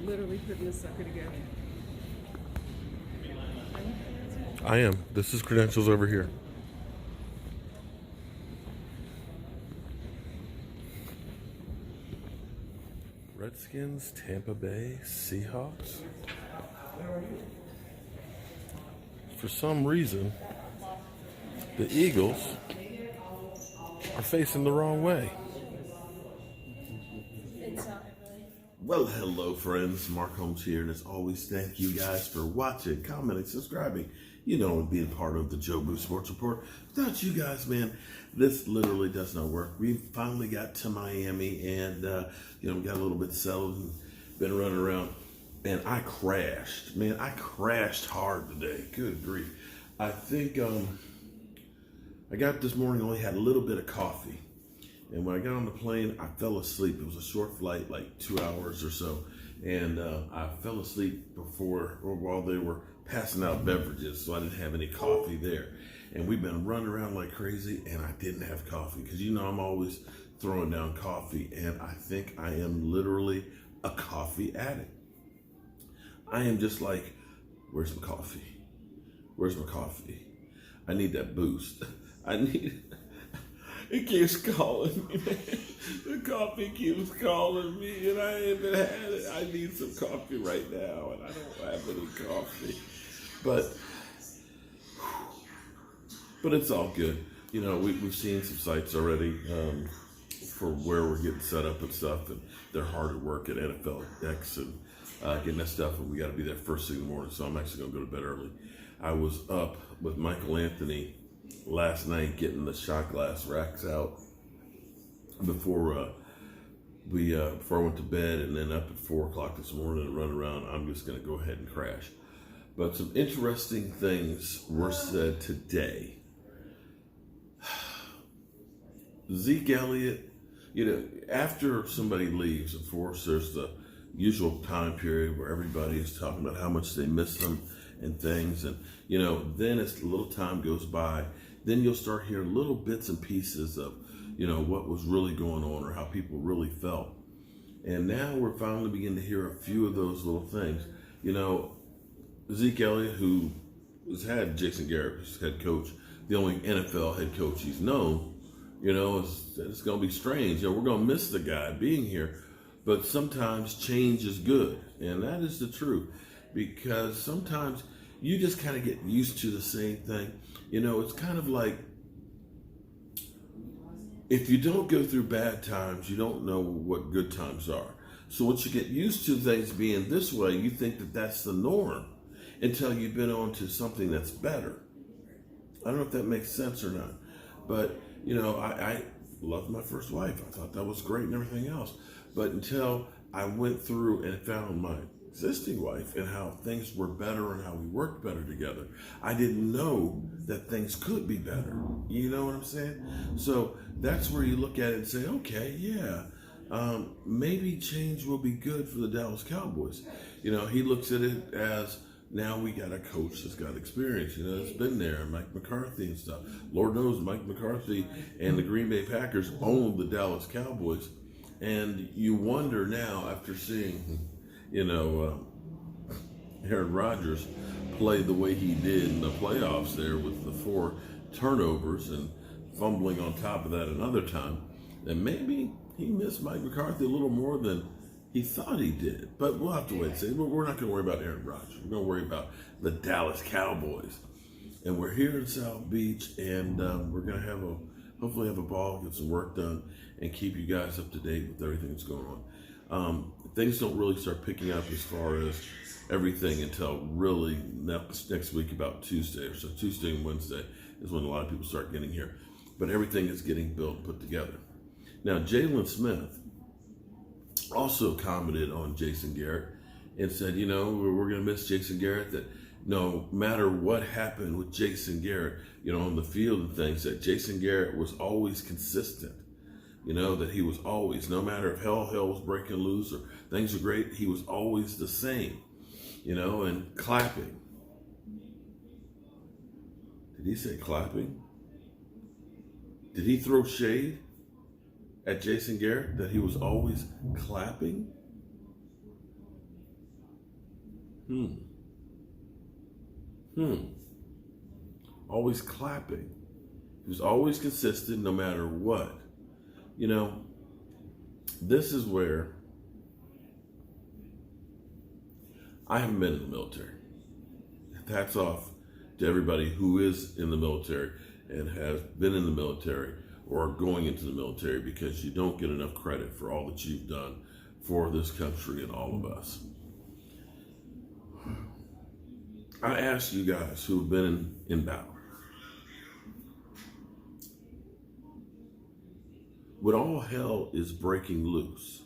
literally putting this sucker together. I am. This is credentials over here. Redskins, Tampa Bay, Seahawks. For some reason, the Eagles are facing the wrong way. Well, hello, friends. Mark Holmes here, and as always, thank you guys for watching, commenting, subscribing. You know, and being part of the Joe Boo Sports Report. Without you guys, man, this literally does not work. We finally got to Miami, and got a little bit settled and been running around. And I crashed, man. I crashed hard today. Good grief. I think I got this morning, only had a little bit of coffee. And when I got on the plane, I fell asleep. It was a short flight, like 2 hours or so. And I fell asleep while they were passing out beverages, so I didn't have any coffee there. And we've been running around like crazy, and I didn't have coffee. Because I'm always throwing down coffee, and I think I am literally a coffee addict. I am just like, where's my coffee? Where's my coffee? I need that boost. It keeps calling me, man. The coffee keeps calling me, and I haven't had it. I need some coffee right now, and I don't have any coffee. But it's all good. We've seen some sites already for where we're getting set up and stuff, and they're hard at work at NFL X and getting that stuff, and we got to be there first thing in the morning, so I'm actually going to go to bed early. I was up with Michael Anthony last night getting the shot glass racks out before I went to bed, and then up at 4 o'clock this morning and run around. I'm just going to go ahead and crash. But some interesting things were said today. Zeke Elliott, after somebody leaves, of course, there's the usual time period where everybody is talking about how much they miss them and things. And, then as a little time goes by, then you'll start hearing little bits and pieces of, what was really going on or how people really felt. And now we're finally beginning to hear a few of those little things. Zeke Elliott, who has had Jason Gerrett as head coach, the only NFL head coach he's known, it's going to be strange. We're going to miss the guy being here, but sometimes change is good. And that is the truth, because sometimes you just kind of get used to the same thing. It's kind of like, if you don't go through bad times, you don't know what good times are. So once you get used to things being this way, you think that that's the norm until you've been on to something that's better. I don't know if that makes sense or not. But, I loved my first wife. I thought that was great and everything else. But until I went through and found my existing wife and how things were better and how we worked better together, I didn't know that things could be better. You know what I'm saying? So that's where you look at it and say, okay, yeah, maybe change will be good for the Dallas Cowboys. He looks at it as, now we got a coach that's got experience, that's been there, Mike McCarthy and stuff. Lord knows Mike McCarthy and the Green Bay Packers own the Dallas Cowboys. And you wonder now, after seeing, Aaron Rodgers play the way he did in the playoffs there with the 4 turnovers and fumbling on top of that another time, that maybe he missed Mike McCarthy a little more than he thought he did. But we'll have to wait and see. We're not going to worry about Aaron Rodgers. We're going to worry about the Dallas Cowboys. And we're here in South Beach, and we're going to hopefully have a ball, get some work done, and keep you guys up to date with everything that's going on. Things don't really start picking up as far as everything until really next week, about Tuesday or so. Tuesday and Wednesday is when a lot of people start getting here. But everything is getting built and put together. Now, Jaylon Smith also commented on Jason Gerrett and said, we're going to miss Jason Gerrett, that no matter what happened with Jason Gerrett, on the field and things, that Jason Gerrett was always consistent. That he was always, no matter if hell was breaking loose or things were great, he was always the same, and clapping. Did he say clapping? Did he throw shade at Jason Gerrett that he was always clapping? Hmm. Always clapping. He was always consistent no matter what. You know, this is where I haven't been in the military. Hats off to everybody who is in the military and has been in the military or going into the military, because you don't get enough credit for all that you've done for this country and all of us. I ask you guys who have been in battle, when all hell is breaking loose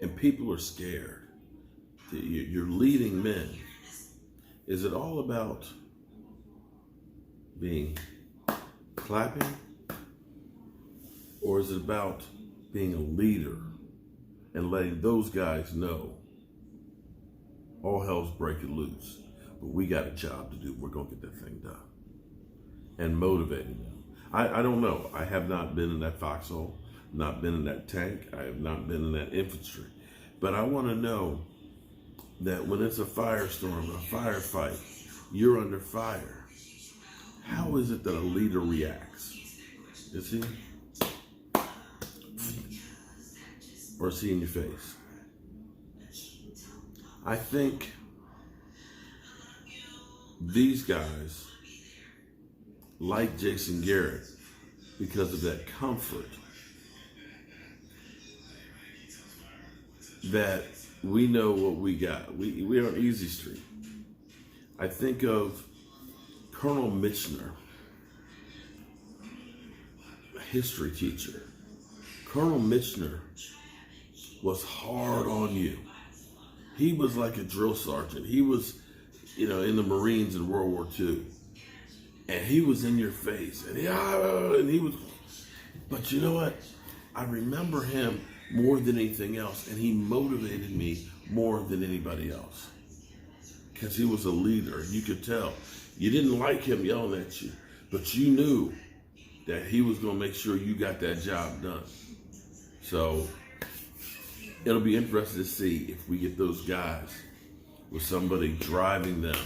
and people are scared, you're leading men, is it all about being clapping, or is it about being a leader and letting those guys know all hell's breaking loose, but we got a job to do, we're going to get that thing done, and motivating them? I don't know. I have not been in that foxhole, not been in that tank, I have not been in that infantry, but I want to know that when it's a firestorm, a firefight, you're under fire, how is it that a leader reacts? Is he? Or is he in your face? I think these guys like Jason Gerrett because of that comfort that we know what we got. We are on Easy Street. I think of Colonel Michener, a history teacher. Colonel Michener was hard on you. He was like a drill sergeant. He was, in the Marines in World War II. And he was in your face. And he was, but you know what? I remember him more than anything else. And he motivated me more than anybody else. Because he was a leader. You could tell. You didn't like him yelling at you, but you knew that he was going to make sure you got that job done. So it'll be interesting to see if we get those guys with somebody driving them,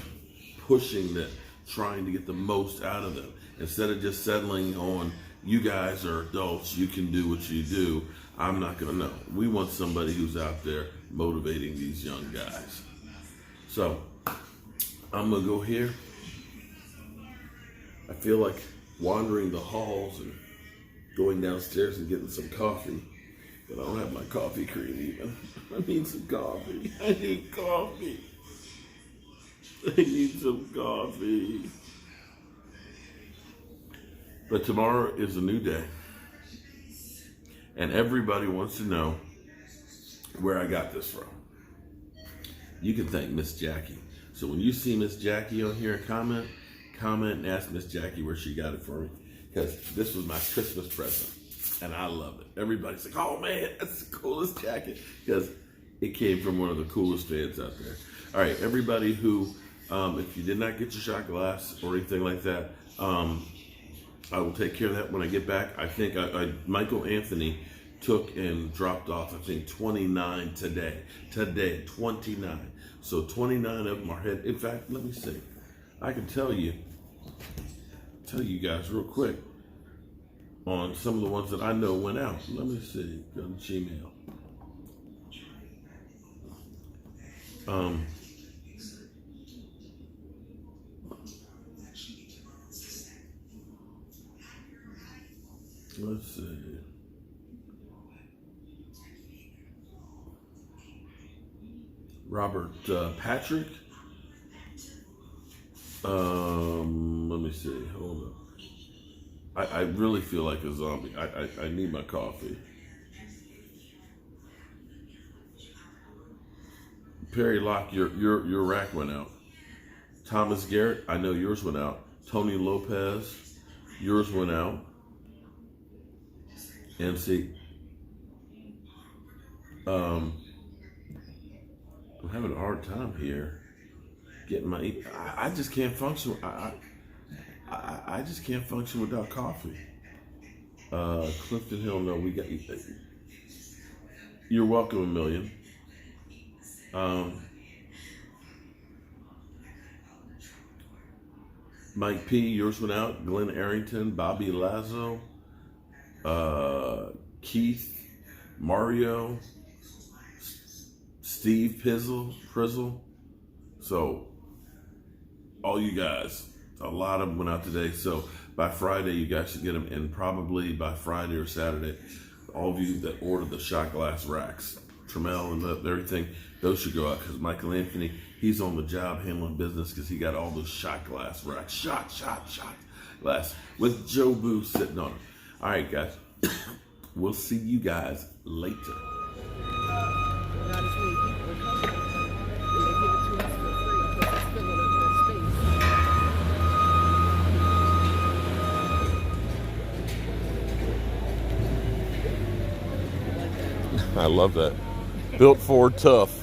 pushing them, trying to get the most out of them, instead of just settling on, you guys are adults, you can do what you do, I'm not going to know. We want somebody who's out there motivating these young guys. So I'm going to go here. I feel like wandering the halls and going downstairs and getting some coffee, but I don't have my coffee cream even. I need some coffee. I need coffee. I need some coffee. But tomorrow is a new day. And everybody wants to know where I got this from. You can thank Miss Jackie. So when you see Miss Jackie on here, comment and ask Miss Jackie where she got it for me. Because this was my Christmas present. And I love it. Everybody's like, oh man, that's the coolest jacket. Because it came from one of the coolest fans out there. All right, everybody who, if you did not get your shot glass or anything like that, I will take care of that when I get back. I think Michael Anthony took and dropped off, I think, 29 today. Today, 29. So 29 of them are headed. In fact, let me see. I can tell you guys real quick on some of the ones that I know went out. Let me see. Go to Gmail. Let's see. Robert Patrick. Let me see. Hold up. I really feel like a zombie. I need my coffee. Perry Locke, your rack went out. Thomas Gerrett, I know yours went out. Tony Lopez, yours went out. And see, I'm having a hard time here getting my. I just can't function. I just can't function without coffee. Clifton Hill, no, we got. You're welcome, a million. Mike P, yours went out. Glenn Arrington, Bobby Lazo, Keith, Mario, Steve Prizzle. So, all you guys, a lot of them went out today. So, by Friday, you guys should get them. And probably by Friday or Saturday, all of you that ordered the shot glass racks, Trammell and everything, those should go out. Because Michael Anthony, he's on the job handling business because he got all those shot glass racks. Shot glass with Joe Boo sitting on it. All right, guys. We'll see you guys later. Not as many people are coming. And they give it to us for free because it's filling up more space. I love that. Built Ford tough.